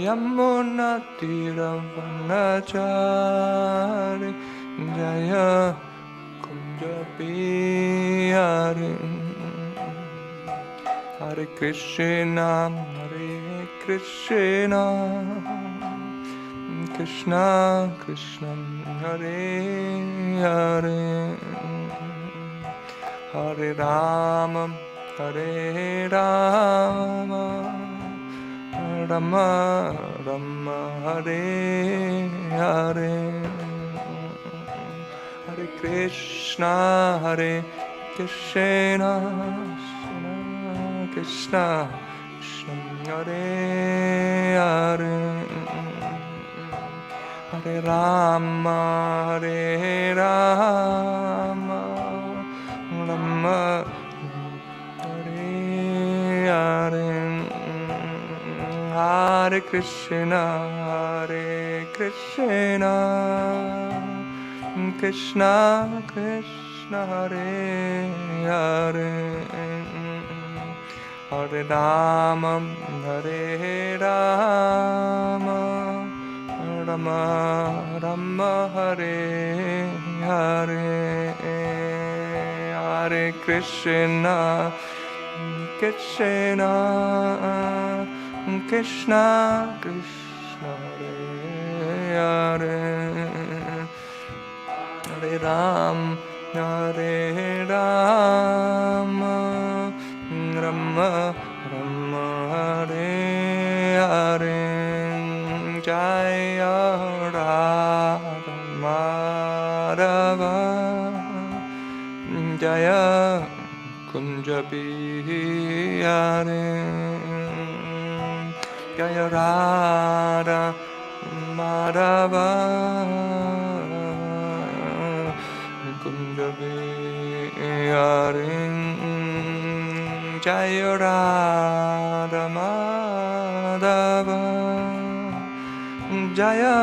Yamuna Tiravanachari Jaya Kunjabihari Hare Krishna Krishna Krishna Hare Hare Hare Rama Rama Rama Hare Hare Hare Krishna Krishna Krishna Hare Hare Hare Rama Rama Hare Hare Hare Krishna Krishna Krishna Hare Hare Hare Rama Rama Rama Hare Hare Hare Krishna Krishna Krishna Hare Hare Hare Rama Rama Rama Hare Hare Jaya Radha Madhava Jaya Kunjabihari Jaya Radha Madhava Kunjabihari Jaya Radha Madhava Jaya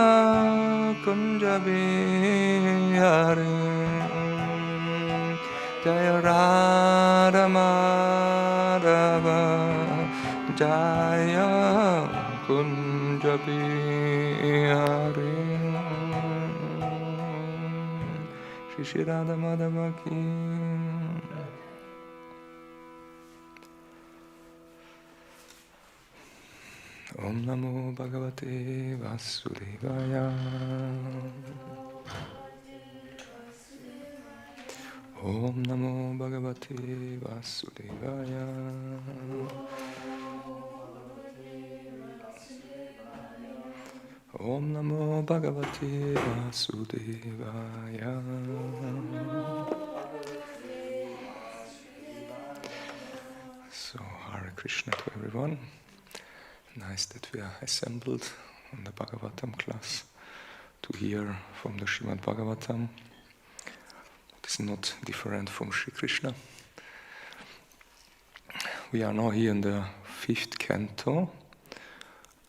Kunjabihari Jaya Radha Madhava Jaya Kunjabihari Shri Radha Madhava Ki Om Namo Bhagavate Vasudevaya Om Namo Bhagavate Vasudevaya Om Namo Bhagavate Vasudevaya So, Hare Krishna to everyone. Nice that we are assembled on the Bhagavatam class to hear from the Śrīmad-Bhāgavatam. It is not different from Sri Krishna. We are now here in the 5th canto,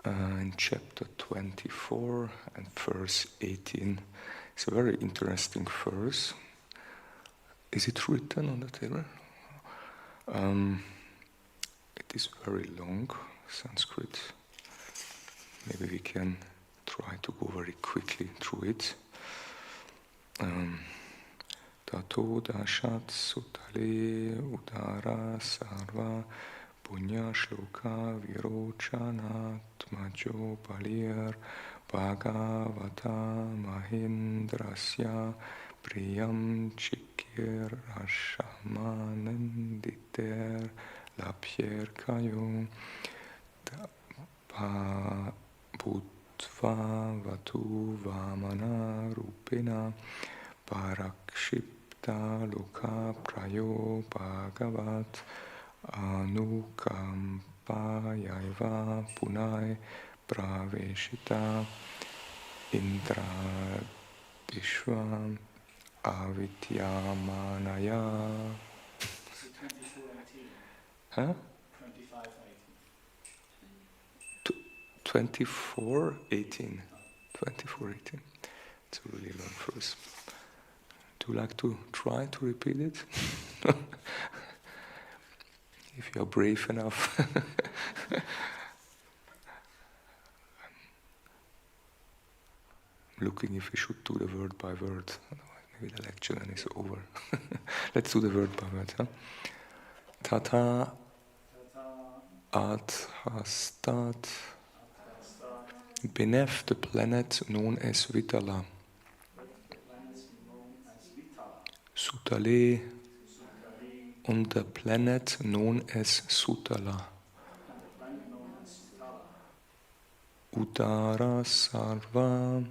in chapter 24 and verse 18. It's a very interesting verse. Is it written on the table? It is very long. Sanskrit. Maybe we can try to go very quickly through it. Tato dashat sutale udara sarva punya shloka virochanat majo balir bhagavata mahindrasya priyam chikir ashamananditer lapyer kayo Bhutva vatu vamana rupena parakshipta loka prayo bhagavat anukampayaiva punai praveshita indradishvam avityamanaya. Huh? 24:18. 24:18. It's a really long verse. Do you like to try to repeat it? if you are brave enough. I'm looking if we should do the word by word. Otherwise, maybe the lecture then is over. Let's do the word by word. Huh? Tata adhastat beneath the planet known as Vitala. Sutale on the planet known as Sutala. Uttara Sarva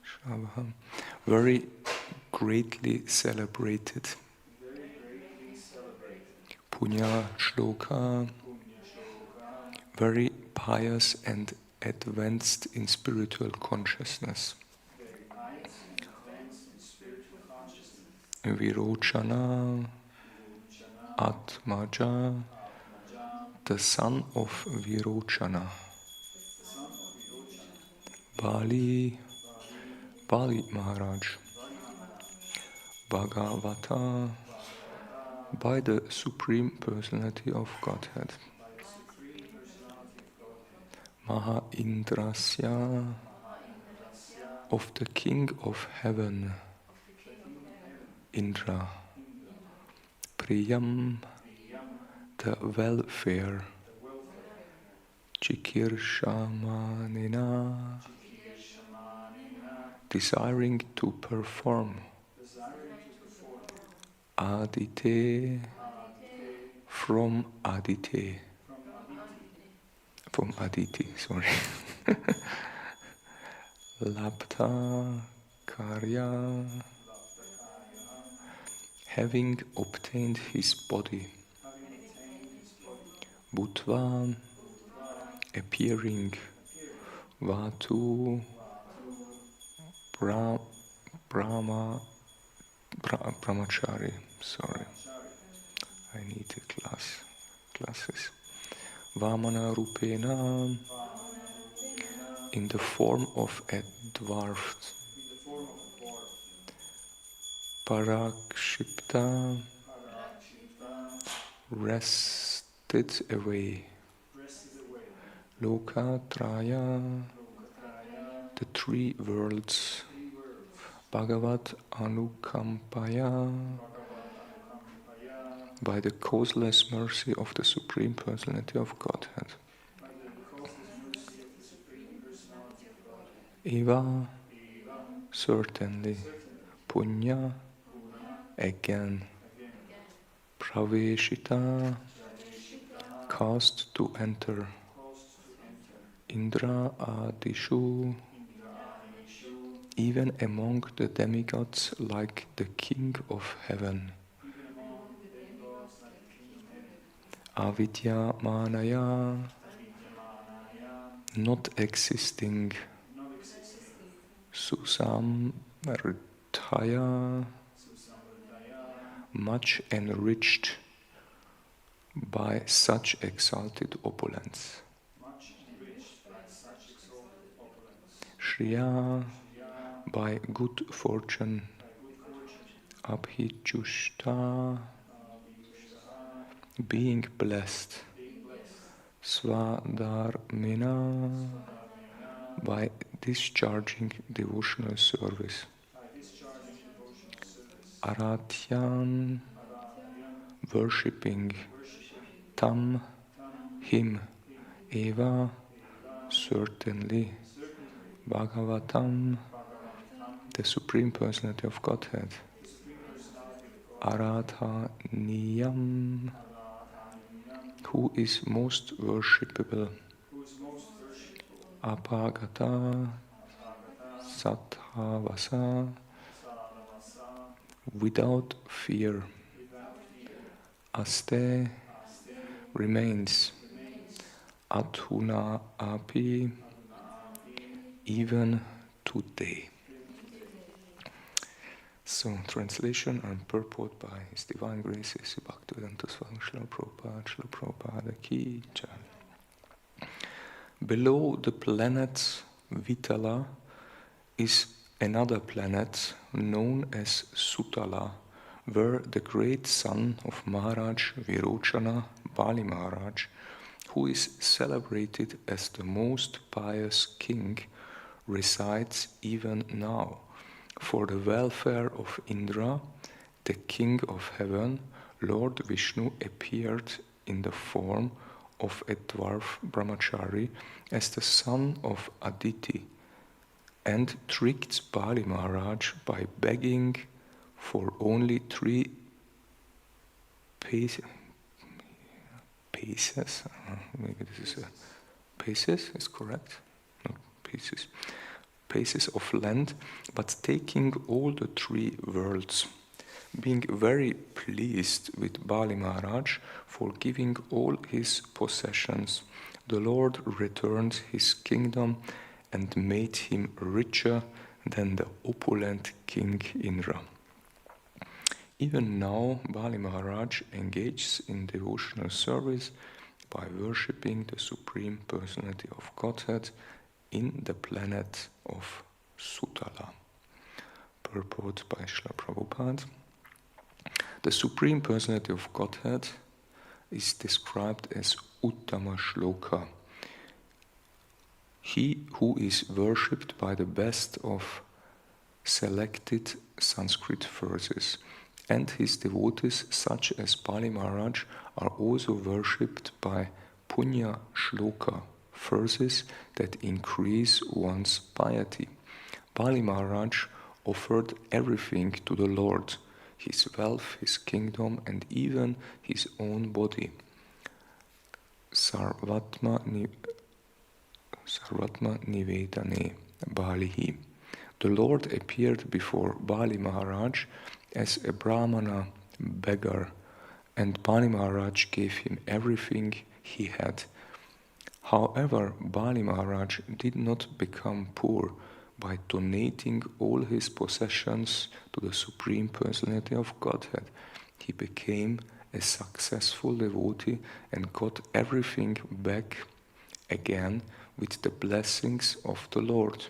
Shravah, very greatly celebrated. Punya Shloka, very pious and advanced in spiritual consciousness. Virochana Atmaja, the son of Virochana. Bali Maharaj. Bhagavata, by the Supreme Personality of Godhead. Maha Indrasya, of the King of Heaven. Indra. Priyam, the welfare. Chikirshamanina, desiring to perform. Adite, from Adite. From Aditi, sorry. Labdha Karya, having obtained his body. Bhutva, appearing. Vatu, Brahmachari, sorry. I need a classes. Vamana Rupena, in the form of a dwarf. Parakshipta, rested away. Lokatraya, the three worlds. Bhagavat Anukampaya, by the causeless mercy of the Supreme Personality of Godhead. Eva, certainly. Punya, again. Praveshita, caused to enter. Indra Adishu, even among the demigods like the King of Heaven. Avidya Manaya, not existing. Susamriddhaya, much enriched by such exalted opulence. Shriya, by good fortune. Abhijushta, being blessed. Swadharmina, by discharging devotional service. Aratyan, worshipping. Tam, him. Eva, certainly. Bhagavatam, the Supreme Personality of Godhead. Aradhaniyam, who is most worshipable. Apagata, Satthavasa, without fear. Aste, remains. Adhuna api, even today. So, translation and purport by His Divine Grace, Bhaktivedanta Swami Srila Prabhupada Ki Jai. Below the planet Vitala is another planet known as Sutala, where the great son of Maharaj Virochana, Bali Maharaj, who is celebrated as the most pious king, resides even now. For the welfare of Indra, the king of heaven, Lord Vishnu appeared in the form of a dwarf brahmachari as the son of Aditi, and tricked Bali Maharaj by begging for only 3 paces. Maybe this is paces is correct. No, paces. Paces of land, but taking all the 3 worlds. Being very pleased with Bali Maharaj for giving all his possessions, the Lord returned his kingdom and made him richer than the opulent King Indra. Even now, Bali Maharaj engages in devotional service by worshipping the Supreme Personality of Godhead in the planet of Sutala. Purport by Srila Prabhupada. The Supreme Personality of Godhead is described as Uttama Shloka, he who is worshipped by the best of selected Sanskrit verses, and his devotees such as Bali Maharaj are also worshipped by Punya Shloka, verses that increase one's piety. Bali Maharaj offered everything to the Lord, his wealth, his kingdom, and even his own body. Sarvatma Nivedane Balihi. The Lord appeared before Bali Maharaj as a Brahmana beggar, and Bali Maharaj gave him everything he had. However, Bali Maharaj did not become poor by donating all his possessions to the Supreme Personality of Godhead. He became a successful devotee and got everything back again with the blessings of the Lord.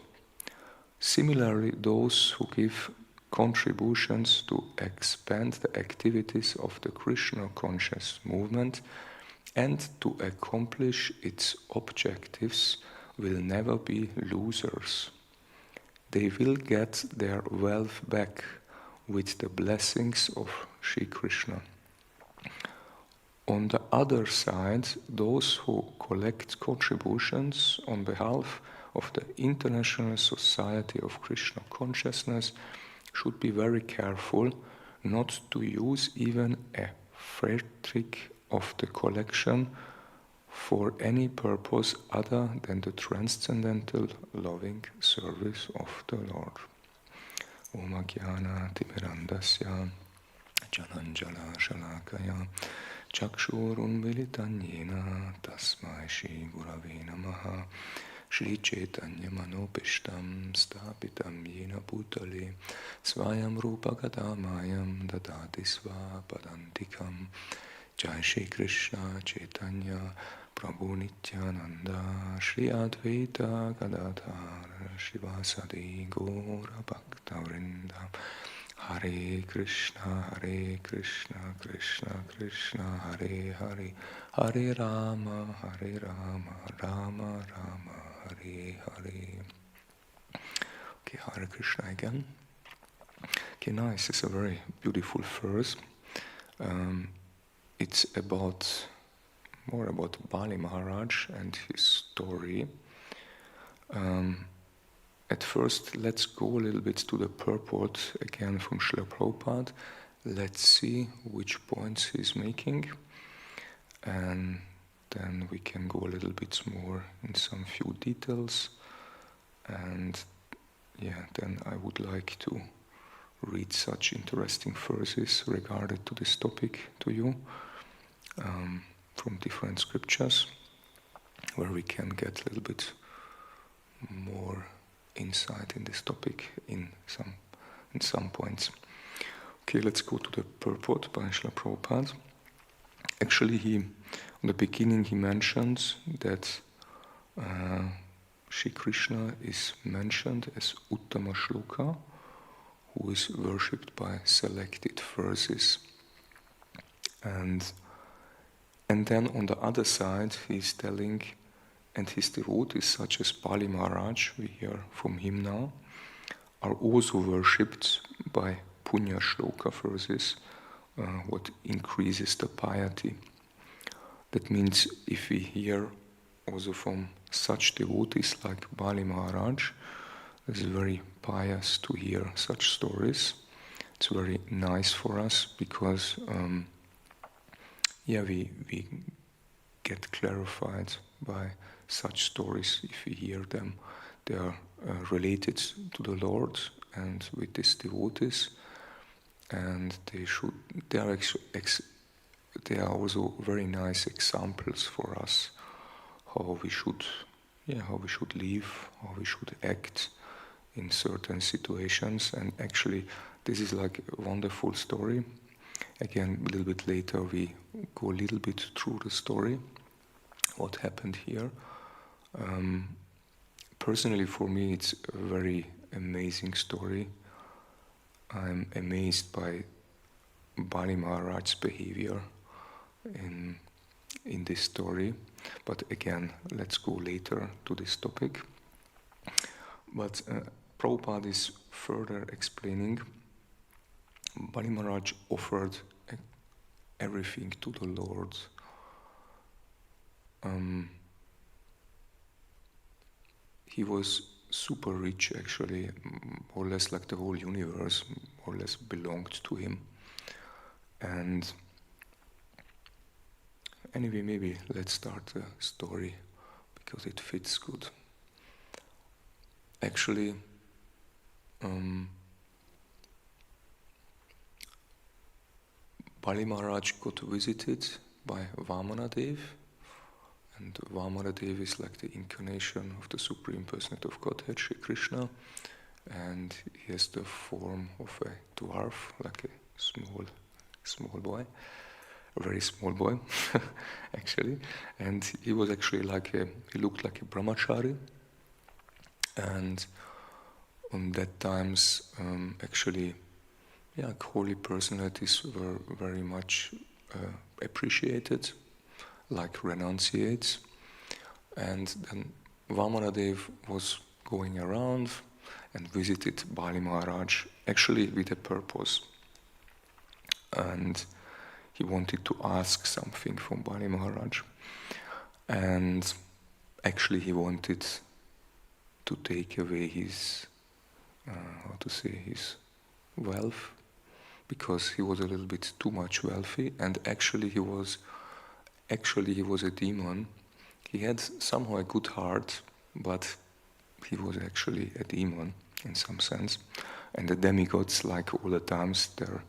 Similarly, those who give contributions to expand the activities of the Krishna conscious movement and to accomplish its objectives will never be losers. They will get their wealth back with the blessings of Sri Krishna. On the other side, those who collect contributions on behalf of the International Society of Krishna Consciousness should be very careful not to use even a Vortrag of the collection for any purpose other than the transcendental loving service of the Lord. Homa Yajna timirandasya jananjala shalakaya chakshurun militanyena tasmai Shri Gurave Namaha Shri Chaitanya Manopishtam Stapitam Yena Bhutale Svayam Rupa Gadamayam Dadati Svapadantikam Jai Shri Krishna Chaitanya Prabhu Nityananda Shri Advaita Gadadhara Shivasadi Gaura Bhakta Vrinda Hare Krishna Krishna Krishna Hare Hare Hare Rama Rama Rama Hare Hare. Okay, Hare Krishna again. Okay, nice. It's a very beautiful verse. It's more about Bali Maharaj and his story. At first, let's go a little bit to the purport again from Srila Prabhupada. Let's see which points he's making, and then we can go a little bit more in some few details. And yeah, then I would like to read such interesting verses regarded to this topic to you from different scriptures, where we can get a little bit more insight in this topic in some points. Okay, let's go to the purport by Srila Prabhupada. Actually, on the beginning he mentions that Shri Krishna is mentioned as Uttama Shloka, who is worshipped by selected verses. And then on the other side, he's telling, and his devotees, such as Bali Maharaj, we hear from him now, are also worshipped by Punya Shloka verses, what increases the piety. That means if we hear also from such devotees like Bali Maharaj, it's very pious to hear such stories. It's very nice for us because we get clarified by such stories if we hear them. They are related to the Lord and with these devotees, and they are also very nice examples for us how we should live, how we should act in certain situations. And actually, this is like a wonderful story. Again, a little bit later, we go a little bit through the story, what happened here. Personally, for me, it's a very amazing story. I'm amazed by Bali Maharaj's behavior in this story. But again, let's go later to this topic. But Prabhupada is further explaining, Bali Maharaj offered everything to the Lord. He was super rich, actually, more or less like the whole universe, more or less belonged to him. And anyway, maybe let's start the story because it fits good. Actually, Bali Maharaj got visited by Vamanadev, and Vamanadev is like the incarnation of the Supreme Personality of Godhead, Shri Krishna, and he has the form of a dwarf, like a small boy, a very small boy, actually. And he was actually he looked like a brahmachari, and on that times, holy personalities were very much appreciated, like renunciates. And then Vamanadev was going around and visited Bali Maharaj, actually with a purpose. And he wanted to ask something from Bali Maharaj. And actually he wanted to take away his, his wealth, because he was a little bit too much wealthy, and actually he was a demon. He had somehow a good heart, but he was actually a demon in some sense. And the demigods, like all the times, there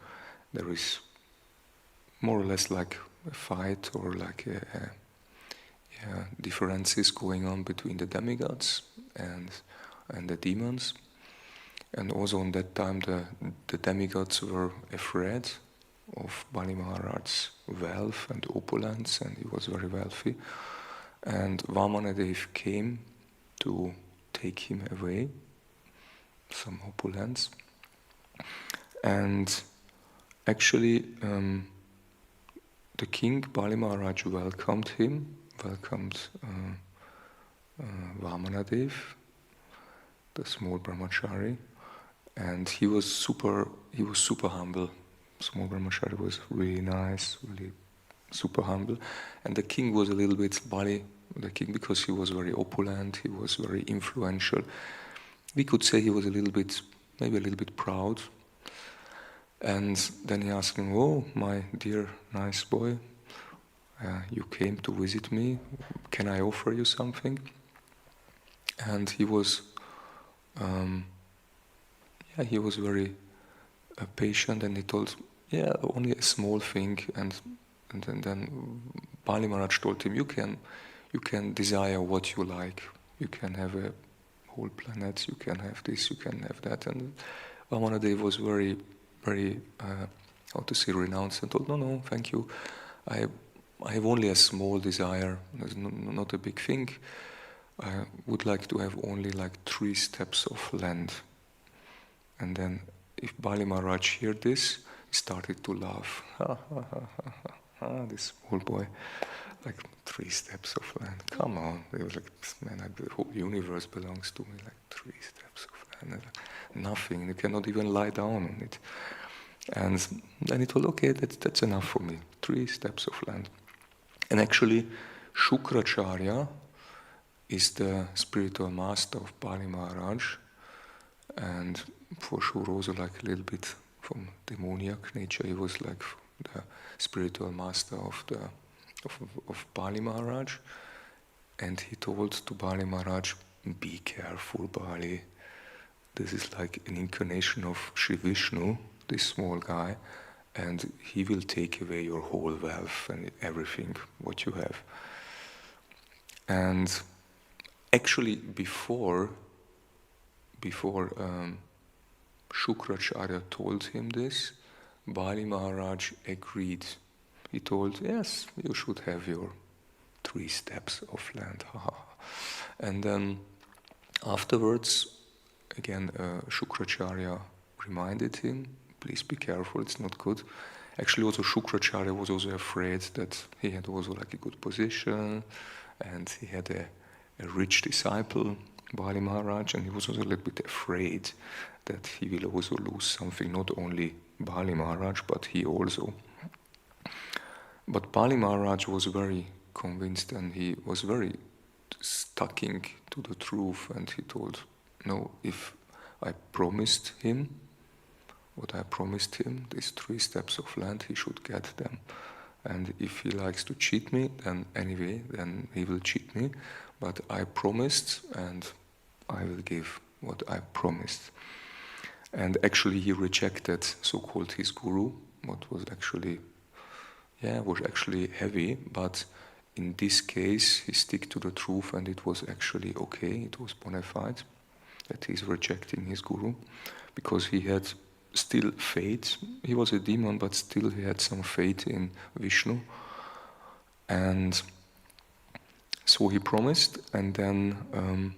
is more or less like a fight or like differences going on between the demigods and the demons. And also in that time the demigods were afraid of Bali Maharaj's wealth and opulence, and he was very wealthy. And Vamanadev came to take him away, some opulence. And actually the king, Bali Maharaj, welcomed Vamanadev, the small brahmachari, and he was super humble. Small brahmachari was really nice, really super humble. And the king was a little bit the king, because he was very opulent, he was very influential. We could say he was maybe a little bit proud. And then he asked him, "Oh, my dear nice boy, you came to visit me, can I offer you something?" And he was very patient, and he told, only a small thing. And then Bali Maharaj told him, you can desire what you like. You can have a whole planet, you can have this, you can have that. And Vamanadev was very, very, renounced, and told, no, thank you. I have only a small desire, there's not a big thing. I would like to have only like 3 steps of land. And then if Bali Maharaj heard this, he started to laugh. This small boy, like 3 steps of land. Come on, they were like, man, the whole universe belongs to me. Like 3 steps of land, like, nothing. You cannot even lie down on it. And then he told, okay, that's enough for me. 3 steps of land. And actually, Shukracharya is the spiritual master of Bali Maharaj, and for sure also like a little bit from demoniac nature. He was like the spiritual master of Bali Maharaj, and he told to Bali Maharaj, be careful, Bali. This is like an incarnation of Sri Vishnu, this small guy, and he will take away your whole wealth and everything what you have. And actually before Shukracharya told him this, Bali Maharaj agreed. He told, yes, you should have your 3 steps of land. And then afterwards, again, Shukracharya reminded him, please be careful, it's not good. Actually, also Shukracharya was also afraid that he had also like a good position, and he had a rich disciple, Bali Maharaj, and he was also a little bit afraid that he will also lose something, not only Bali Maharaj, but he also. But Bali Maharaj was very convinced, and he was very sticking to the truth, and he told, no, if I promised him what I promised him, these 3 steps of land, he should get them. And if he likes to cheat me, then anyway, then he will cheat me. But I promised, and I will give what I promised. And actually he rejected so-called his guru, what was actually heavy, but in this case he stick to the truth, and it was actually okay, it was bona fide that he's rejecting his guru, because he had still faith. He was a demon, but still he had some faith in Vishnu. And so he promised, and then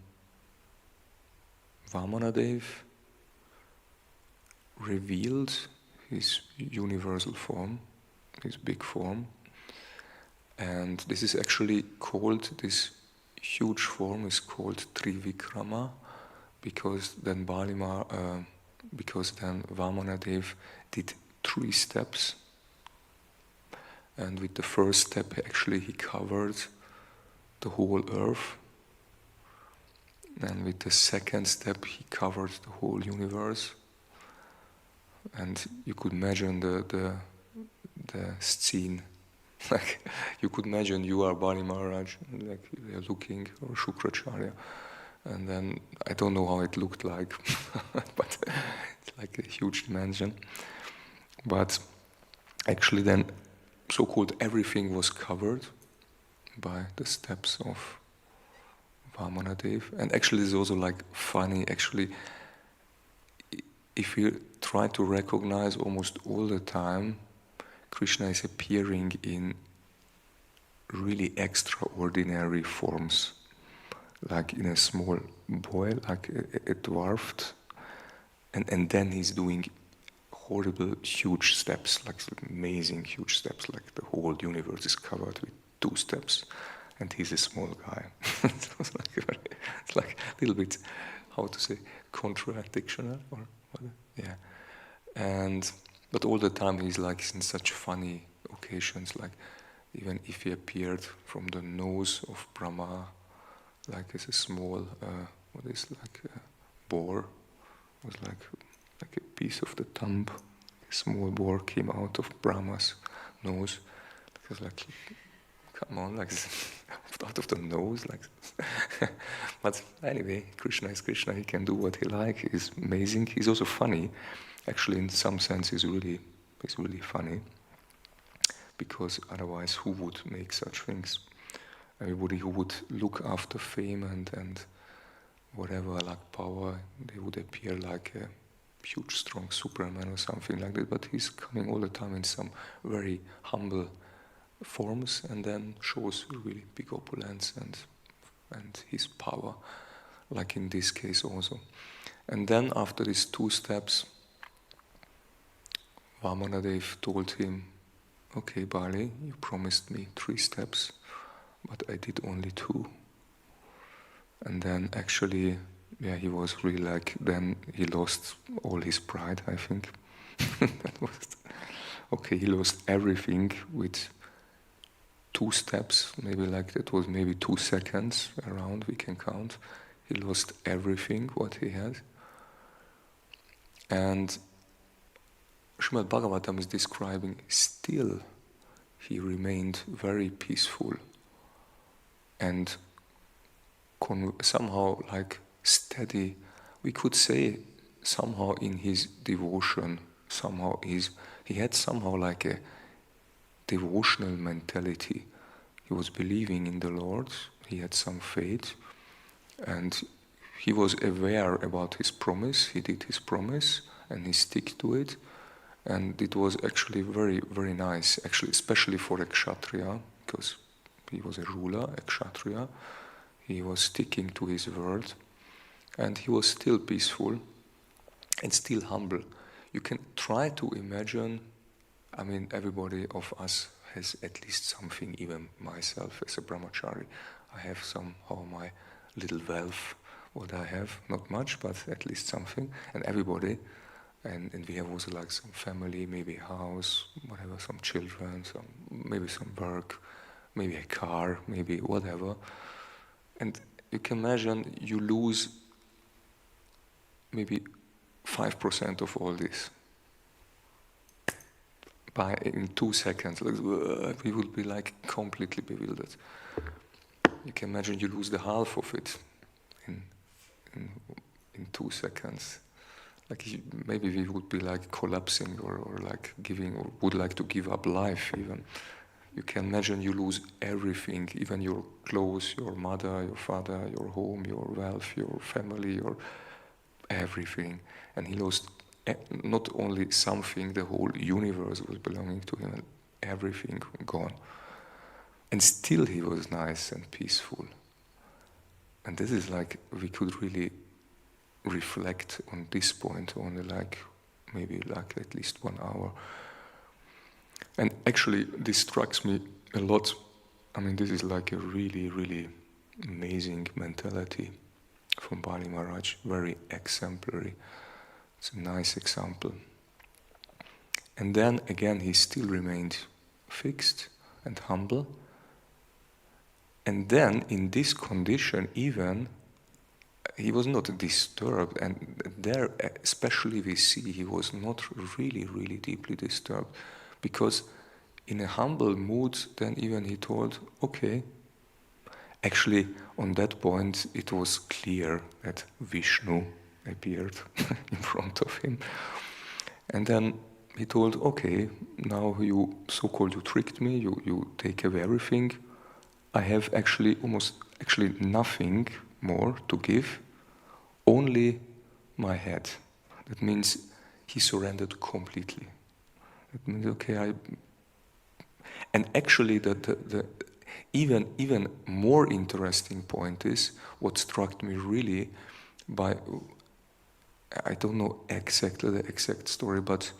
Vamanadev revealed his universal form, his big form. And this is actually called, this huge form is called Trivikrama, because then Vamanadev did 3 steps, and with the first step actually he covered the whole earth, and with the second step he covered the whole universe. And you could imagine the scene, like you could imagine you are Bali Maharaj, like you're looking, or Shukracharya. And then, I don't know how it looked like, but it's like a huge dimension. But actually then, so-called everything was covered by the steps of Vamanadev. And actually it's also like funny, actually, if you try to recognize almost all the time, Krishna is appearing in really extraordinary forms. Like in a small boy, like a dwarf, and then he's doing horrible, huge steps, like amazing huge steps, like the whole universe is covered with 2 steps, and he's a small guy. It's like a little bit, how to say, contradictional, or what? Yeah. But all the time he's like in such funny occasions, like even if he appeared from the nose of Brahma, like as a small, what is like a boar, was like a piece of the thumb. A small boar came out of Brahma's nose. Because like, come on, like out of the nose, like. But anyway, Krishna is Krishna. He can do what he likes. He's amazing. He's also funny. Actually, in some sense, he's really funny. Because otherwise, who would make such things? Everybody who would look after fame and whatever, like power, they would appear like a huge, strong Superman or something like that. But he's coming all the time in some very humble forms, and then shows really big opulence and his power, like in this case also. And then after these 2 steps, Vamanadev told him, okay, Bali, you promised me 3 steps, but I did only 2. And then actually, he was really like, then he lost all his pride, I think. That was, okay, he lost everything with 2 steps, maybe like that was maybe 2 seconds around, we can count. He lost everything what he had. And Śrīmad-Bhāgavatam is describing still he remained very peaceful and somehow like steady. We could say somehow in his devotion, somehow he had somehow like a devotional mentality. He was believing in the Lord, he had some faith, and he was aware about his promise. He did his promise and he stick to it. And it was actually very, very nice, actually, especially for a kshatriya, because he was a ruler, a kshatriya. He was sticking to his word, and he was still peaceful and still humble. You can try to imagine, I mean, everybody of us has at least something, even myself as a brahmachari. I have somehow my little wealth, what I have, not much, but at least something, and everybody. And we have also like some family, maybe a house, whatever, some children, maybe some work, maybe a car, maybe whatever. And you can imagine you lose maybe 5% of all this. In 2 seconds, like, we would be like completely bewildered. You can imagine you lose the half of it in 2 seconds. Like maybe we would be like collapsing or like giving, or would like to give up life even. You can imagine you lose everything, even your clothes, your mother, your father, your home, your wealth, your family, your everything. And he lost not only something, the whole universe was belonging to him, and everything gone. And still he was nice and peaceful. And this is like, we could really reflect on this point only like maybe like at least 1 hour. And actually this strikes me a lot. I mean, this is like a really, really amazing mentality from Bali Maharaj, very exemplary. It's a nice example. And then again he still remained fixed and humble. And then in this condition even he was not disturbed, and there especially we see he was not really, really deeply disturbed, because in a humble mood then even he told, okay, actually on that point it was clear that Vishnu appeared in front of him. And then he told, okay, now you so-called you tricked me, you take away everything. I have actually nothing more to give, only my head. That means he surrendered completely. That means, okay, and actually the even more interesting point is what struck me really by, I don't know exactly the exact story, but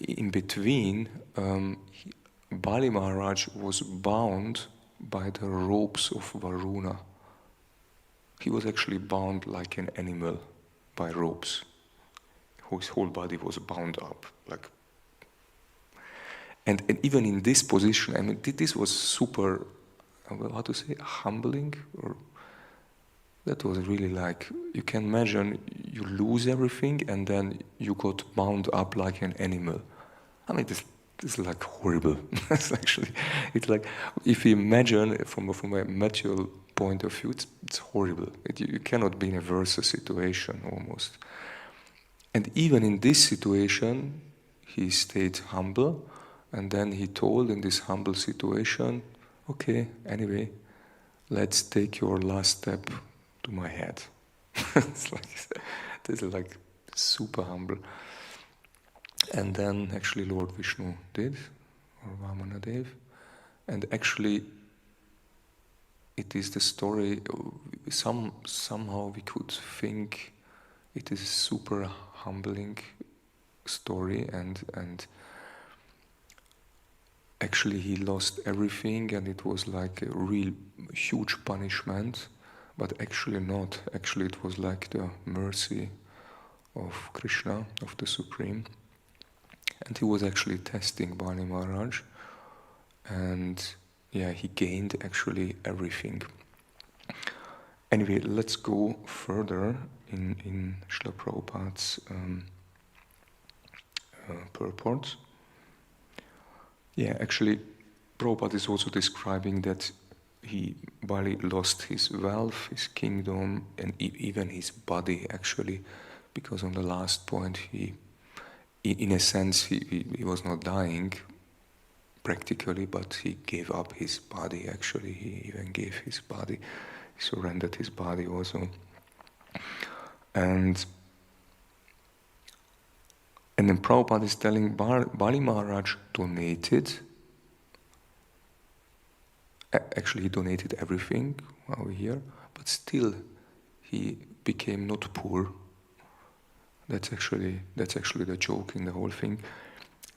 in between, Bali Maharaj was bound by the ropes of Varuna. He was actually bound like an animal by ropes. His whole body was bound up, like. And even in this position, I mean, this was super, how to say, humbling, or that was really like, you can imagine you lose everything and then you got bound up like an animal. I mean, this is like horrible. It's like, if you imagine from a material point of view, it's horrible. You cannot be in a versa situation almost. And even in this situation, he stayed humble, and then he told in this humble situation, okay, anyway, let's take your last step to my head. This is like super humble. And then actually Lord Vishnu did, or Vamanadev, and actually it is the story, somehow we could think it is super humbling story, and actually he lost everything, and it was like a real huge punishment, but actually not. Actually it was like the mercy of Krishna, of the Supreme. And he was actually testing Bali Maharaj, and yeah, he gained actually everything. Anyway, let's go further in Srila Prabhupada's purport. Yeah, actually, Prabhupada is also describing that Bali lost his wealth, his kingdom, and even his body, actually, because on the last point, in a sense, he was not dying, practically, but he gave up his body, actually. He even gave his body, he surrendered his body also. And then Prabhupada is telling Bali Maharaj donated, actually he donated everything over here, but still he became not poor. That's actually the joke in the whole thing.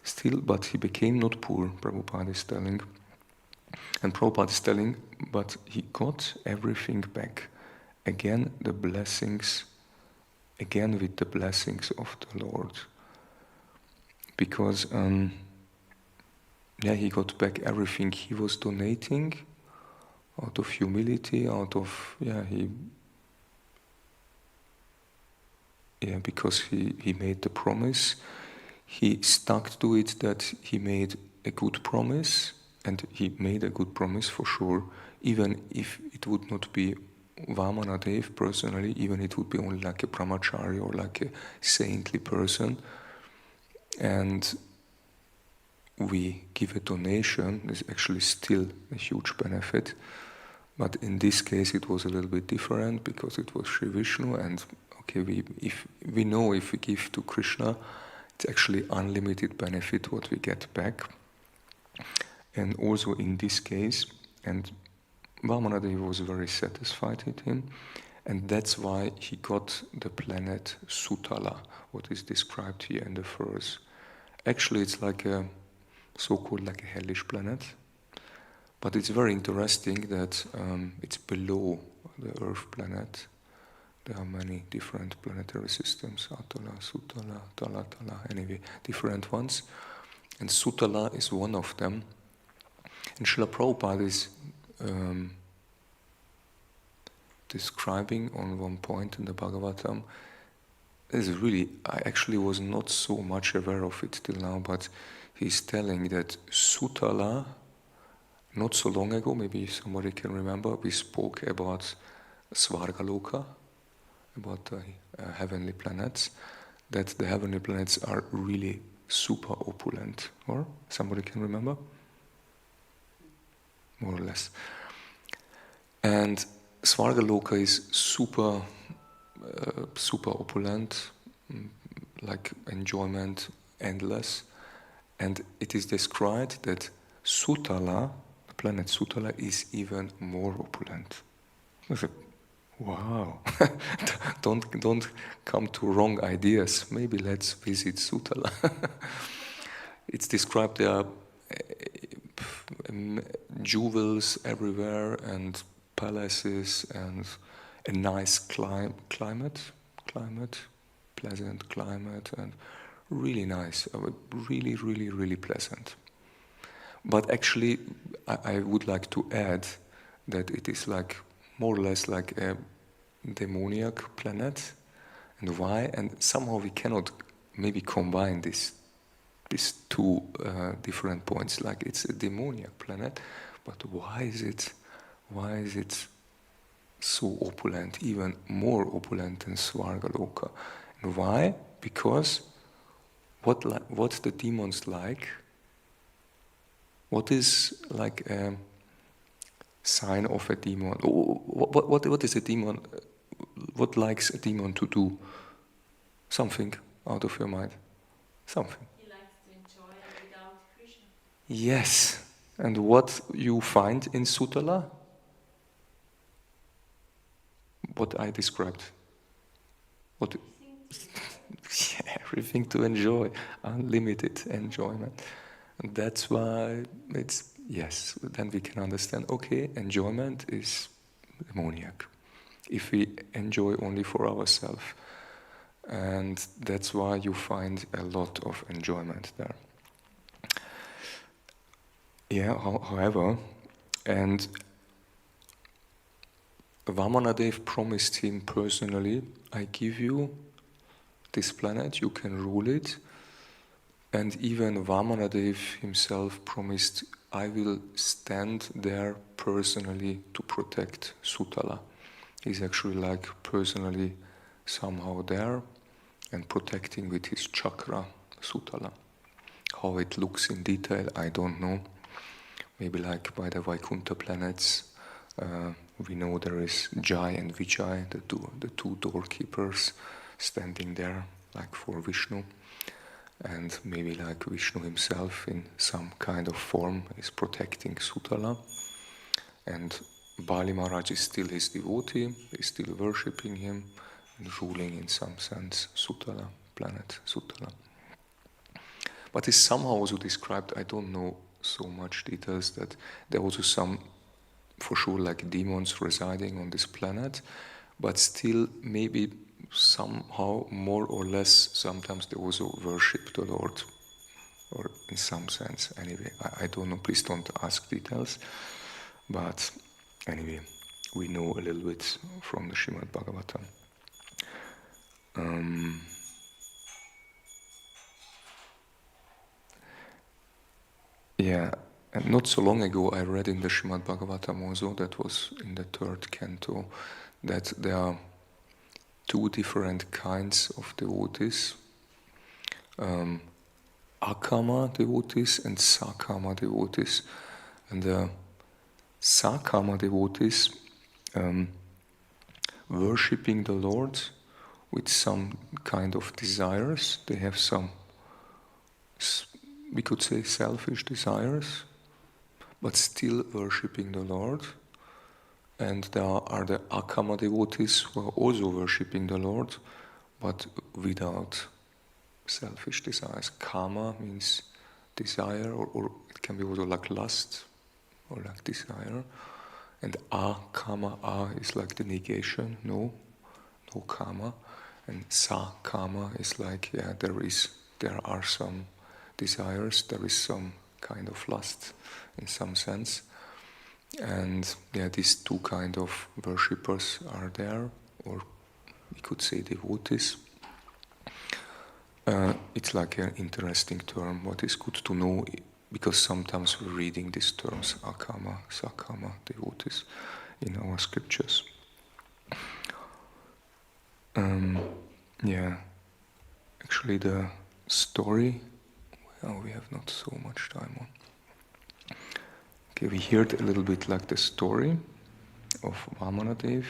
Still, but he became not poor, Prabhupada is telling. And Prabhupada is telling, but he got everything back. Again, the blessings, again with the blessings of the Lord. Because, he got back everything he was donating out of humility, because he made the promise. He stuck to it that he made a good promise, and he made a good promise for sure, even if it would not be Vamanadev personally, even it would be only like a brahmachari or like a saintly person, and we give a donation, is actually still a huge benefit. But in this case it was a little bit different because it was Sri Vishnu, and if we give to Krishna, it's actually unlimited benefit what we get back. And also in this case, and Vamanadev was very satisfied with him, and that's why he got the planet Sutala, what is described here in the verse. Actually it's like a so-called like a hellish planet, but it's very interesting that it's below the Earth planet. There are many different planetary systems, Atala, Sutala, Talatala, anyway, different ones. And Sutala is one of them. And Srila Prabhupada is describing on one point in the Bhagavatam, I actually was not so much aware of it till now, but he's telling that Sutala, not so long ago, maybe somebody can remember, we spoke about Svargaloka, about the heavenly planets, that the heavenly planets are really super opulent, or somebody can remember? More or less. And Svargaloka is super opulent, like enjoyment, endless, and it is described that Sutala, the planet Sutala, is even more opulent. I said, wow, don't come to wrong ideas. Maybe let's visit Sutala. It's described there are jewels everywhere and palaces and a nice climate, pleasant climate, and really nice, really pleasant. But actually, I would like to add that it is like more or less like a demoniac planet. And why? And somehow we cannot maybe combine these two different points. Like it's a demoniac planet, but why is it so opulent, even more opulent than Svargaloka? And why? Because what's the demons like? What is like a sign of a demon? What is a demon? What likes a demon to do? Something out of your mind. Something. He likes to enjoy without Krishna. Yes. And what you find in Sutala? What I described. What? Yeah, everything to enjoy, unlimited enjoyment. And that's why then we can understand, okay, enjoyment is demoniac. If we enjoy only for ourselves. And that's why you find a lot of enjoyment there. Yeah, however, and Vamanadev promised him personally, I give you this planet, you can rule it. And even Vamanadev himself promised, I will stand there personally to protect Sutala. He's actually like personally somehow there and protecting with his chakra Sutala. How it looks in detail, I don't know. Maybe like by the Vaikuntha planets, we know there is Jai and Vijay, the two doorkeepers standing there, like for Vishnu. And maybe like Vishnu himself in some kind of form is protecting Sutala. And Bali Maharaj is still his devotee, is still worshipping him and ruling in some sense Sutala, planet Sutala. But it's somehow also described, I don't know so much details, that there are also some, for sure, like demons residing on this planet, but still maybe somehow more or less sometimes they also worship the Lord, or in some sense anyway. I don't know, please don't ask details, but anyway, we know a little bit from the Śrīmad-Bhāgavatam. Yeah, and not so long ago I read in the Śrīmad-Bhāgavatam also, that was in the 3rd canto, that there are 2 different kinds of devotees, Akama devotees and Sakama devotees. And the Sakama devotees worshipping the Lord with some kind of desires. They have some, we could say, selfish desires, but still worshipping the Lord. And there are the Akama devotees who are also worshipping the Lord, but without selfish desires. Kama means desire, or it can be also like lust, or like desire. And A is like the negation, no kama. And sa kama is like, yeah, there are some desires, there is some kind of lust in some sense. And yeah, these 2 kind of worshippers are there, or we could say devotees. It's like an interesting term, what is good to know, because sometimes we're reading these terms, Akama, Sakama, devotees, in our scriptures. Yeah, actually the story, well, we have not so much time on. Okay, we heard a little bit like the story of Vamanadev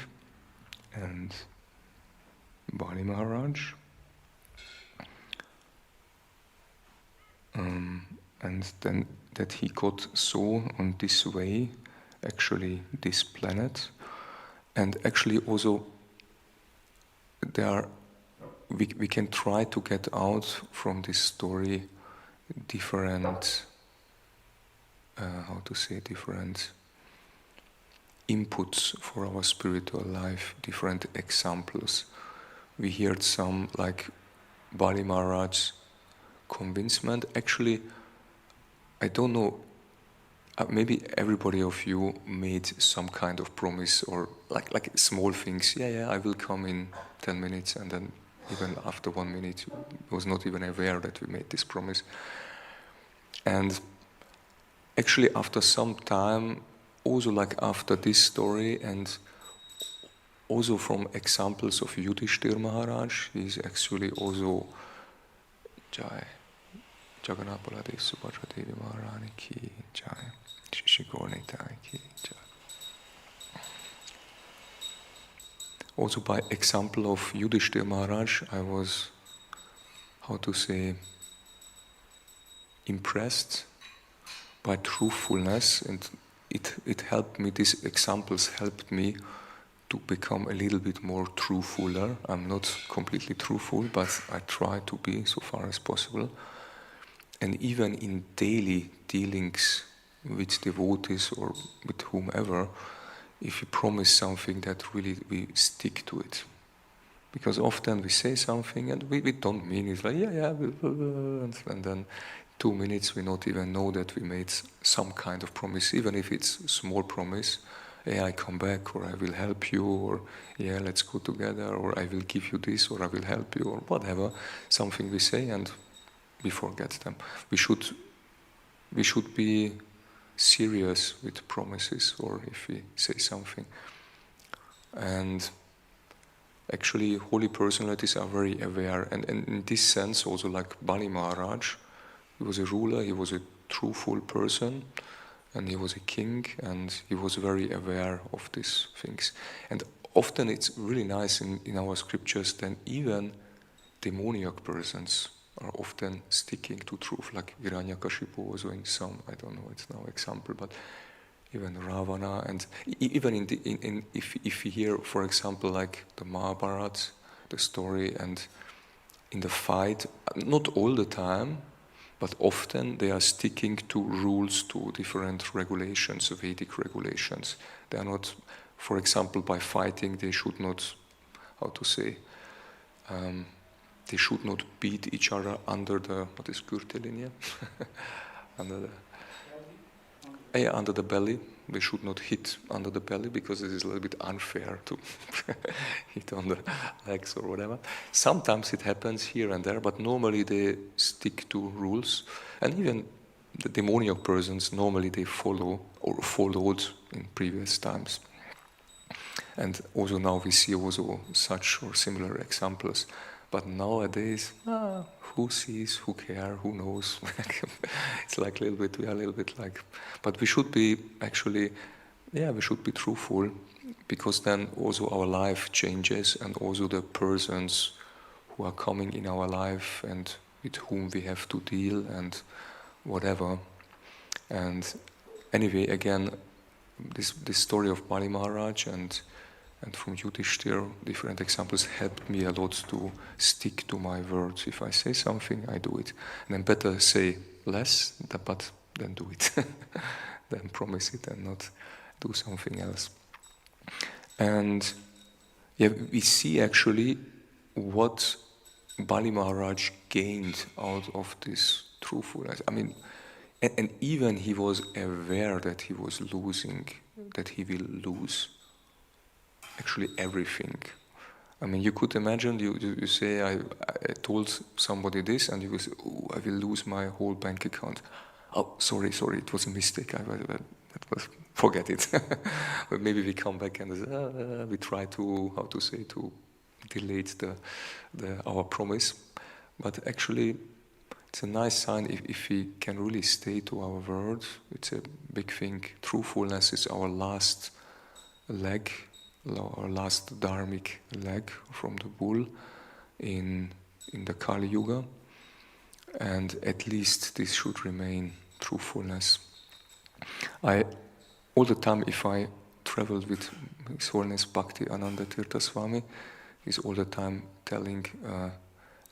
and Bali Maharaj. And then that he got so on this way, actually this planet. And actually also we can try to get out from this story different, different inputs for our spiritual life, different examples. We heard some like Bali Maharaj's convincement. Actually, I don't know, maybe everybody of you made some kind of promise, or like small things. Yeah, I will come in 10 minutes, and then even after 1 minute, was not even aware that we made this promise. And actually, after some time, also like after this story, and also from examples of Yudhishthira Maharaj, he's actually also Jai. Jagannath Baladev Subhadra Devi Maharani ki Jai. Shishigornitai ki Jai. Also by example of Yudhishthira Maharaj, I was, impressed by truthfulness, and it helped me, these examples helped me to become a little bit more truthfuler. I'm not completely truthful, but I try to be so far as possible. And even in daily dealings with devotees or with whomever, if you promise something, that really we stick to it. Because often we say something and we don't mean it, like, and then 2 minutes we not even know that we made some kind of promise, even if it's a small promise. Yeah, I come back, or I will help you, or yeah, let's go together, or I will give you this, or I will help you, or whatever. Something we say and we forget them. We should be serious with promises, or if we say something. And actually, holy personalities are very aware, and in this sense, also like Bali Maharaj, he was a ruler, he was a truthful person, and he was a king, and he was very aware of these things. And often it's really nice in our scriptures that even demoniac persons are often sticking to truth, like Hiranyakashipu also in some, I don't know, it's now example, but even Ravana, and even if you hear, for example, like the Mahabharata, the story, and in the fight, not all the time, but often they are sticking to rules, to different regulations, Vedic regulations. They are not, for example, by fighting, they should not, how to say, they should not beat each other under the, what is Gürtellinie? Under the belly. They should not hit under the belly, because it is a little bit unfair to hit on the legs or whatever. Sometimes it happens here and there, but normally they stick to rules. And even the demoniac persons, normally they follow or followed in previous times. And also now we see also such or similar examples. But nowadays, who sees, who cares, who knows? It's like a little bit, we are a little bit like... But we should be actually, we should be truthful, because then also our life changes, and also the persons who are coming in our life and with whom we have to deal and whatever. And anyway, again, this story of Bali Maharaj and from Yudhishthir, different examples helped me a lot to stick to my words. If I say something, I do it. And then better say less, but then do it. Then promise it and not do something else. And we see actually what Bali Maharaj gained out of this truthfulness. I mean, and even he was aware that he was losing, that he will lose actually everything. I mean, you could imagine, you say, I told somebody this, and you will say, I will lose my whole bank account. Oh, sorry, it was a mistake. Forget it. But maybe we come back and we try to, to delete our promise. But actually, it's a nice sign if we can really stay to our word. It's a big thing. Truthfulness is our last leg, our last dharmic leg from the bull in the Kali Yuga, and at least this should remain truthfulness. All the time, if I traveled with His Holiness Bhakti Ananda Tirtha Swami, he's all the time telling,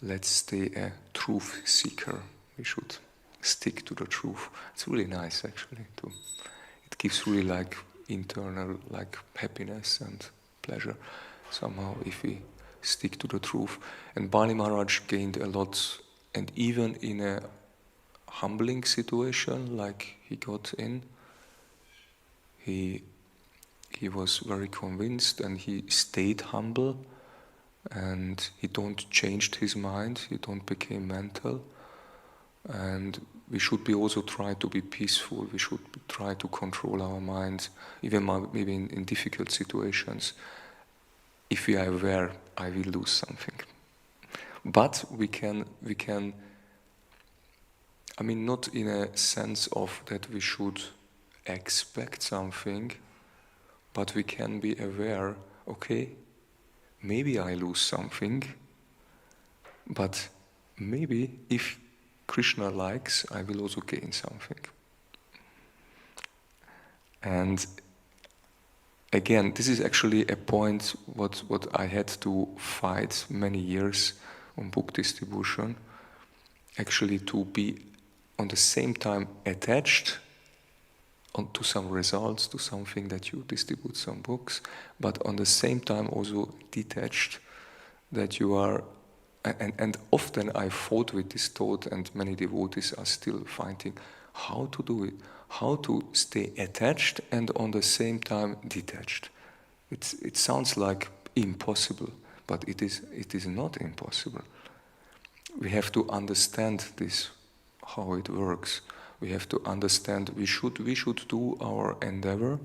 let's stay a truth seeker. We should stick to the truth. It's really nice, actually. It gives really like internal like happiness and pleasure somehow if we stick to the truth. And Bali Maharaj gained a lot, and even in a humbling situation like he got in, he was very convinced, and he stayed humble, and he don't changed his mind, he don't become mental. And we should be also try to be peaceful. We should try to control our minds, even maybe in difficult situations. If we are aware, I will lose something. But we can. I mean, not in a sense of that we should expect something, but we can be aware. Okay, maybe I lose something, but maybe if Krishna likes, I will also gain something. And again, this is actually a point what I had to fight many years on book distribution, actually to be on the same time attached to some results, to something that you distribute some books, but on the same time also detached, that you are, and often I fought with this thought, and many devotees are still finding how to do it, how to stay attached and on the same time detached. It sounds like impossible, but it is not impossible. We have to understand this, how it works. We have to understand we should do our endeavor.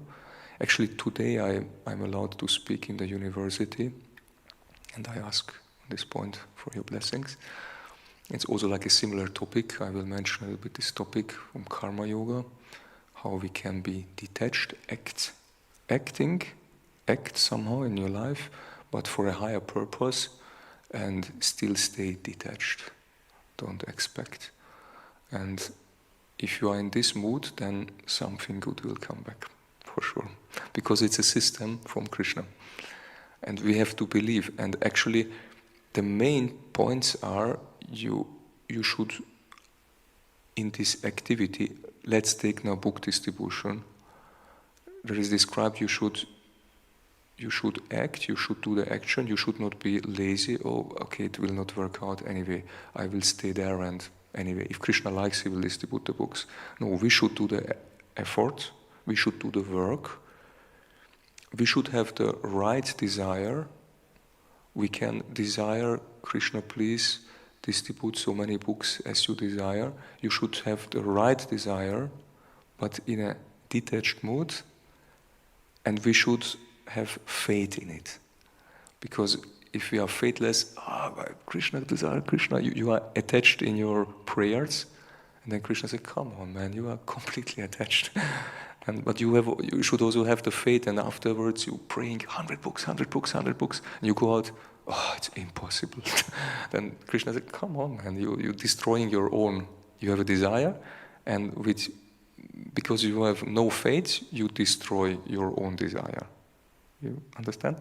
Actually, today I'm allowed to speak in the university, and I ask on this point for your blessings. It's also like a similar topic. I will mention a little bit this topic from Karma Yoga, how we can be detached, act somehow in your life, but for a higher purpose, and still stay detached. Don't expect. And if you are in this mood, then something good will come back, for sure. Because it's a system from Krishna. And we have to believe. And actually, the main points are you should, in this activity, let's take now book distribution. There is described you should act, you should do the action, you should not be lazy, okay, it will not work out anyway, I will stay there and anyway, if Krishna likes, he will distribute the books. No, we should do the effort, we should do the work, we should have the right desire. We can desire, Krishna, please distribute so many books as you desire. You should have the right desire, but in a detached mood, and we should have faith in it. Because if we are faithless, Krishna, desire Krishna, you are attached in your prayers, and then Krishna says, come on man, you are completely attached. But you should also have the faith, and afterwards you praying 100 books, and you go out, it's impossible. Then Krishna said, come on man, you're destroying your own, you have a desire, and because you have no faith, you destroy your own desire. You understand?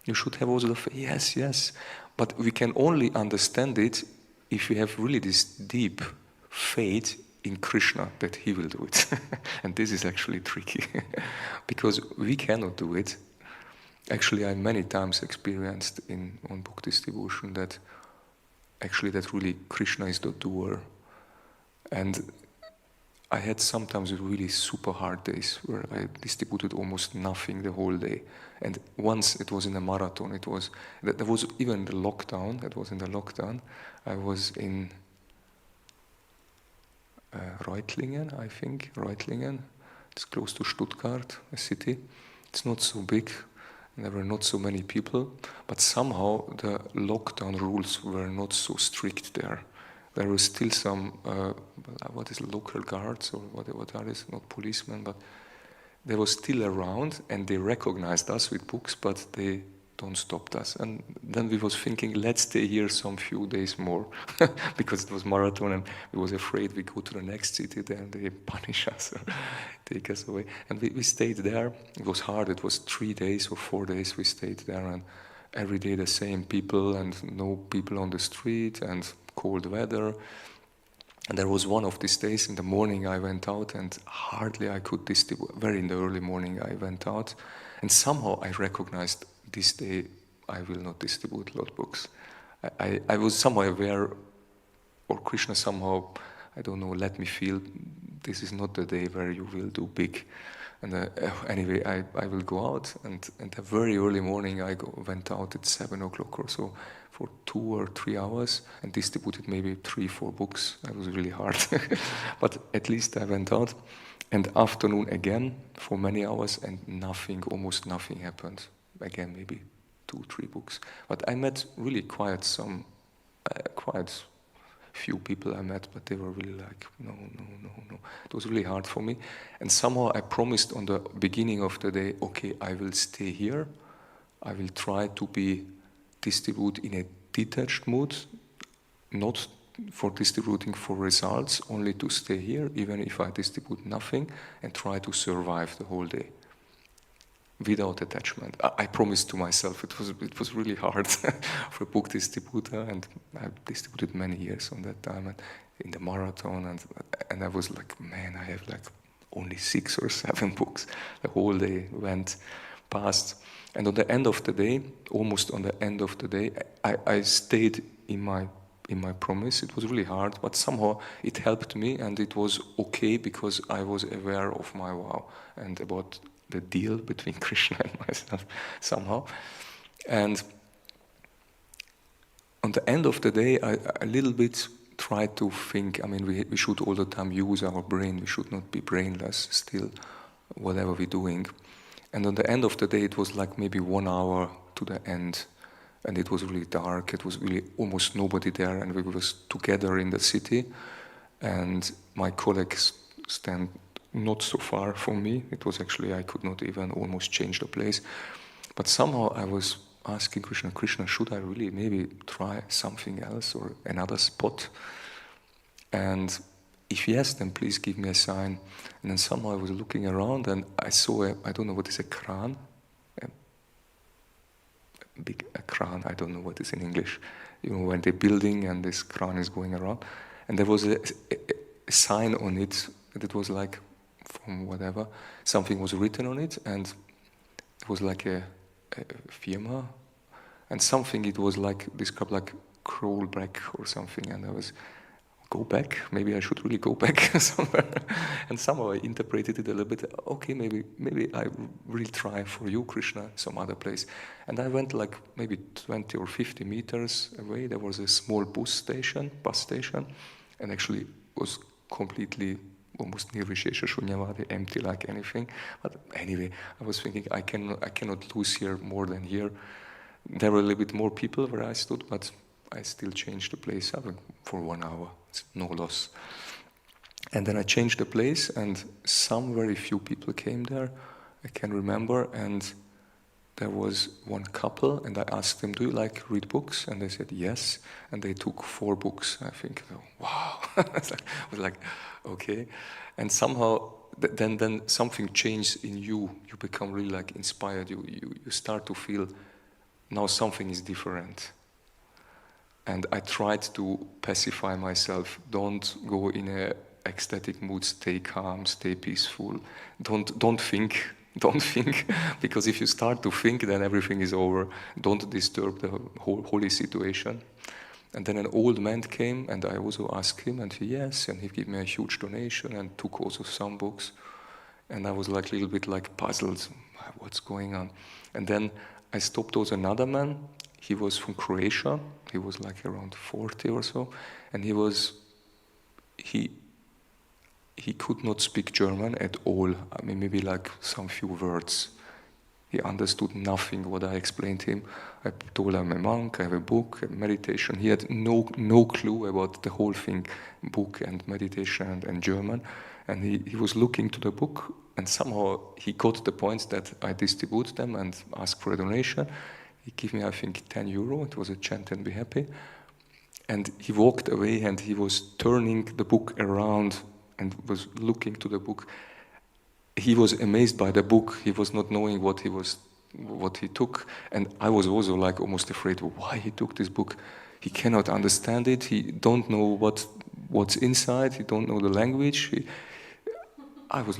You should have also the faith, yes. But we can only understand it if we have really this deep faith in Krishna that he will do it. And this is actually tricky. Because we cannot do it. Actually, I many times experienced on book distribution that really Krishna is the doer. And I had sometimes really super hard days where I distributed almost nothing the whole day. And once it was in a marathon, there was even the lockdown, I was in Reutlingen, I think, it's close to Stuttgart, a city. It's not so big, there were not so many people, but somehow the lockdown rules were not so strict there. There was still some, local guards, or what are these, not policemen, but they were still around, and they recognized us with books, but they don't stop us. And then we was thinking, let's stay here some few days more, because it was marathon, and we was afraid we go to the next city, then they punish us, or take us away. And we stayed there. It was hard. It was 3 days or 4 days we stayed there, and every day the same people, and no people on the street, and cold weather. And there was one of these days in the morning I went out, and hardly I could distribute. Very in the early morning I went out, and somehow I recognized this day I will not distribute lot books. I was somehow aware, or Krishna somehow, I don't know, let me feel this is not the day where you will do big. And anyway, I will go out, and the very early morning I went out at 7 o'clock or so for 2 or 3 hours and distributed maybe 3-4 books. That was really hard. But at least I went out. And afternoon again for many hours, and almost nothing happened. Again, maybe 2-3 books. But I met really quite few people I met, but they were really like, no. It was really hard for me. And somehow I promised on the beginning of the day, okay, I will stay here. I will try to distribute in a detached mood, not for distributing for results, only to stay here, even if I distribute nothing, and try to survive the whole day. without attachment. I promised to myself. It was really hard for a book distributor, and I distributed many years on that time, and in the marathon, and I was like, man, I have like only 6 or 7 books. The whole day went past, and on the end of the day, almost on the end of the day, I stayed in my promise. It was really hard, but somehow it helped me, and it was okay because I was aware of my vow and about the deal between Krishna and myself somehow. And on the end of the day, I a little bit tried to think. I mean, we should all the time use our brain. We should not be brainless still, whatever we're doing. And on the end of the day, it was like maybe 1 hour to the end. And it was really dark. It was really almost nobody there, and we were together in the city. And my colleagues stand not so far from me. It was actually, I could not even almost change the place. But somehow I was asking Krishna, should I really maybe try something else or another spot? And if yes, then please give me a sign. And then somehow I was looking around, and I saw I don't know what is a kran. A kran, I don't know what is in English. You know, when they're building and this kran is going around. And there was a sign on it, and it was like, from whatever, something was written on it, and it was like a firma, and something, it was like described like crawl back or something, and I was, go back? Maybe I should really go back somewhere. And somehow I interpreted it a little bit, okay, maybe I really try for you, Krishna, some other place. And I went like maybe 20 or 50 meters away, there was a small bus station, and actually was completely almost nirvishesha shunyavadi, empty like anything. But anyway, I was thinking I cannot lose here more than here. There were a little bit more people where I stood, but I still changed the place for 1 hour. It's no loss. And then I changed the place, and some very few people came there. I can remember, and there was one couple, and I asked them, do you like read books? And they said yes, and they took 4 books. I think, oh, wow. I was like, okay. And somehow, then something changed in you. You become really like inspired. You start to feel, now something is different. And I tried to pacify myself. Don't go in a ecstatic mood. Stay calm, stay peaceful. Don't think. Don't think, because if you start to think, then everything is over. Don't disturb the whole holy situation. And then an old man came, and I also asked him, and he gave me a huge donation and took also some books. And I was like a little bit like puzzled, what's going on? And then I stopped also another man. He was from Croatia. He was like around 40 or so, and he could not speak German at all. I mean, maybe like some few words. He understood nothing what I explained to him. I told him I'm a monk, I have a book, a meditation. He had no clue about the whole thing, book and meditation and German. And he was looking to the book, and somehow he got the points that I distribute them and ask for a donation. He gave me, I think, 10 euro. It was a chant and be happy. And he walked away, and he was turning the book around and was looking to the book. He was amazed by the book. He was not knowing what he took. And I was also like almost afraid why he took this book. He cannot understand it. He don't know what's inside. He don't know the language. I was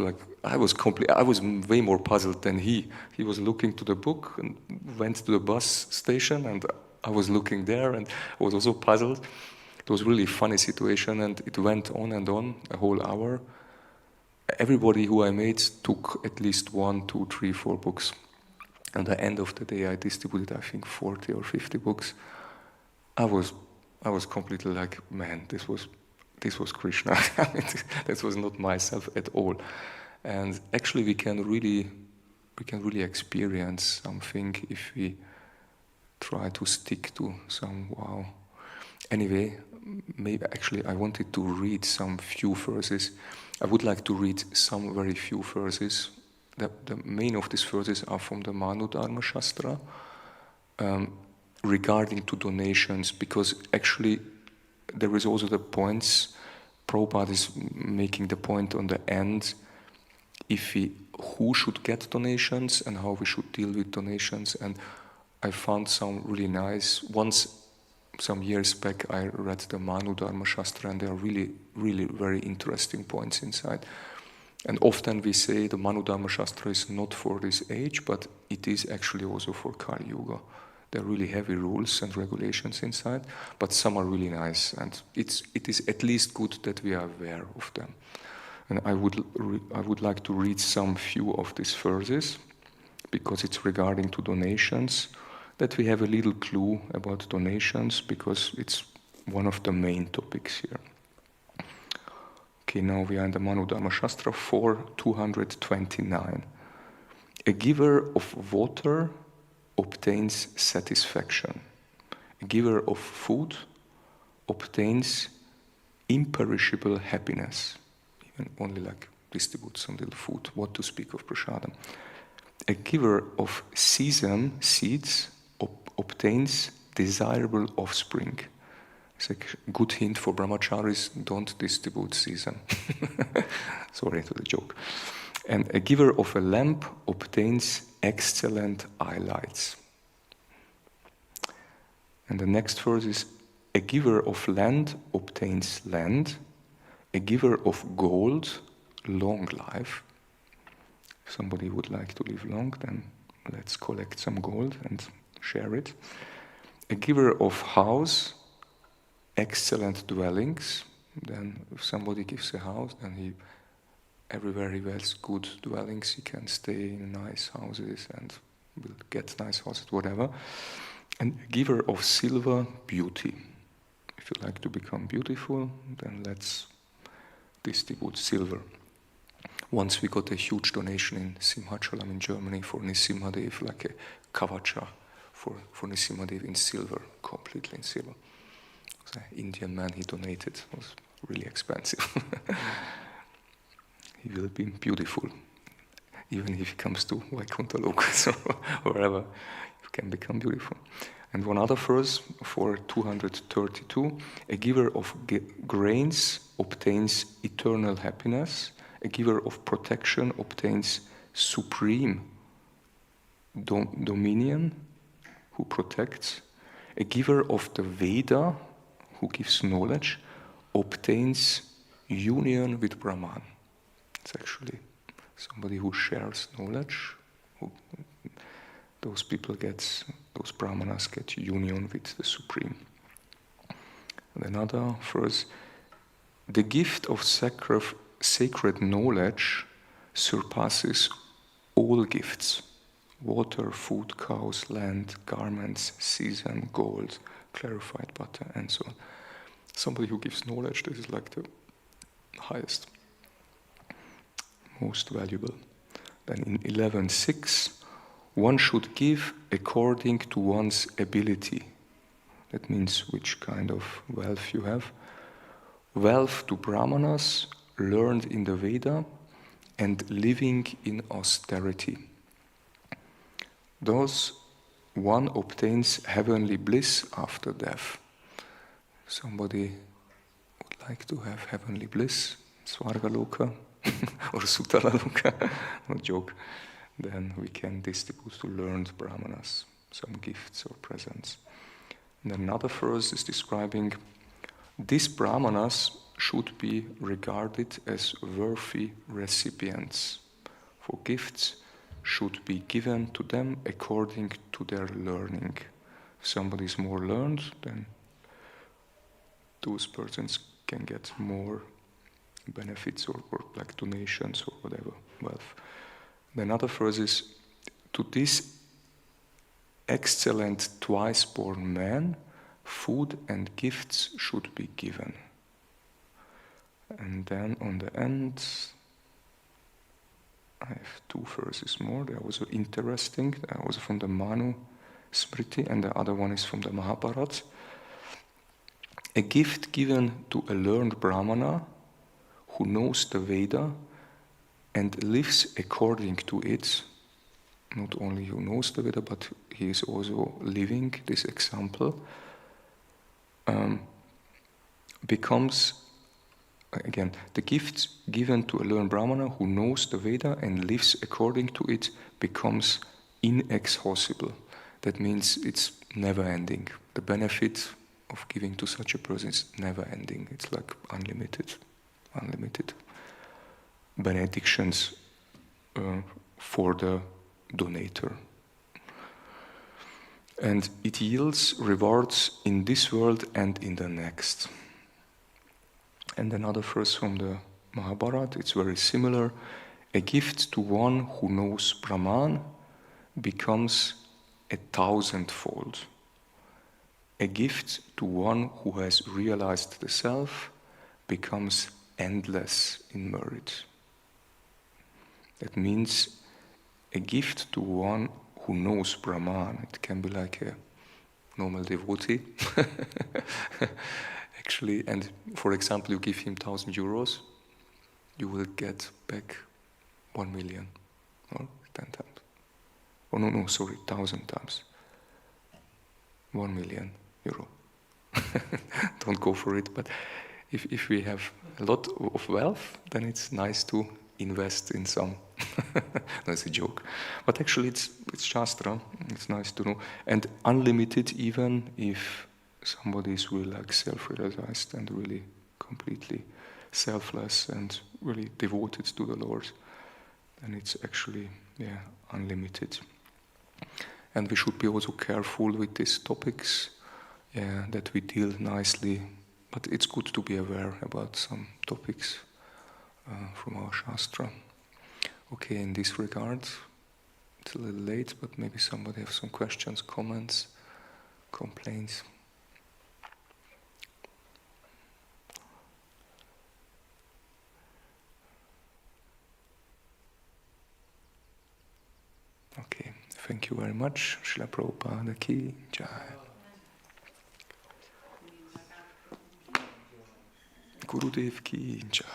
way more puzzled than he. He was looking to the book and went to the bus station, and I was looking there, and I was also puzzled. It was really a funny situation, and it went on and on, a whole hour. Everybody who I met took at least 1, 2, 3, 4 books. At the end of the day, I distributed, I think, 40 or 50 books. I was completely like, man, this was Krishna. I mean, this was not myself at all. And actually, we can really experience something if we try to stick to some wow. Anyway, maybe actually I wanted to read some few verses. I would like to read some very few verses. The main of these verses are from the Manu Dharma Shastra regarding to donations, because actually there is also the points. Prabhupada is making the point on the end. who should get donations and how we should deal with donations. And I found some really nice. Once, some years back, I read the Manu Dharma Shastra, and there are really, really very interesting points inside. And often we say the Manu Dharma Shastra is not for this age, but it is actually also for Kali Yuga. There are really heavy rules and regulations inside, but some are really nice, and it is at least good that we are aware of them. And I would like to read some few of these verses, because it's regarding to donations, that we have a little clue about donations, because it's one of the main topics here. Okay, now we are in the Manu Dharma Shastra 4:229. A giver of water obtains satisfaction. A giver of food obtains imperishable happiness. Even only like distribute some little food, what to speak of prasadam. A giver of sesame seeds obtains desirable offspring. It's a good hint for brahmacharis, don't distribute sesame. Sorry to the joke. And a giver of a lamp obtains excellent eyelights. And the next verse is, a giver of land obtains land. A giver of gold, long life. If somebody would like to live long, then let's collect some gold and share it. A giver of house, excellent dwellings. Then if somebody gives a house, then everywhere he has good dwellings, he can stay in nice houses and will get nice houses, whatever. And a giver of silver, beauty. If you like to become beautiful, then let's distribute silver. Once we got a huge donation in Simhachalam in Germany for Nrsimhadev, like a kavacha for Nrsimhadev in silver, completely in silver. It was an Indian man, he donated, it was really expensive. He will be beautiful, even if he comes to Vaikuntha Lokas or wherever, you can become beautiful. And one other verse for 232, a giver of grains obtains eternal happiness, a giver of protection obtains supreme dominion, who protects, a giver of the Veda, who gives knowledge, obtains union with Brahman. It's actually somebody who shares knowledge, those brahmanas get union with the Supreme. And another verse, the gift of sacred knowledge surpasses all gifts. Water, food, cows, land, garments, sesame, gold, clarified butter, and so on. Somebody who gives knowledge, this is like the highest, most valuable. Then in 11.6, one should give according to one's ability. That means which kind of wealth you have. Wealth to brahmanas, learned in the Veda, and living in austerity. Thus, one obtains heavenly bliss after death. Somebody would like to have heavenly bliss, Svargaloka or Sutalaloka, no joke. Then we can distribute to learned brahmanas some gifts or presents. And another verse is describing these brahmanas should be regarded as worthy recipients, for gifts should be given to them according to their learning. If somebody is more learned, then those persons can get more benefits or like donations or whatever, wealth. Another verse is, to this excellent twice-born man, food and gifts should be given. And then on the end, I have two verses more. They are also interesting. They are also from the Manu Smriti, and the other one is from the Mahabharata. A gift given to a learned brahmana who knows the Veda and lives according to it, not only who knows the Veda, but he is also living this example, becomes again, the gift given to a learned Brahmana who knows the Veda and lives according to it becomes inexhaustible. That means it's never ending. The benefit of giving to such a person is never ending. It's like unlimited benedictions for the donator. And it yields rewards in this world and in the next. And another verse from the Mahabharata, it's very similar. A gift to one who knows Brahman becomes 1,000-fold. A gift to one who has realized the self becomes endless in merit. That means a gift to one who knows Brahman, it can be like a normal devotee, actually, and for example, you give him 1,000 euros, you will get back 1 million, or 10 times. Oh no, 1,000 times. 1 million euro. Don't go for it, but if we have a lot of wealth, then it's nice to invest in some. That's a joke. But actually it's Shastra, it's nice to know. And unlimited even if somebody is really like self-realized and really completely selfless and really devoted to the Lord, then it's actually unlimited. And we should be also careful with these topics, that we deal nicely. But it's good to be aware about some topics from our Shastra. Okay, in this regard, it's a little late, but maybe somebody has some questions, comments, complaints. Okay, thank you very much. Srila Prabhupada ki jai. Gurudev ki jai.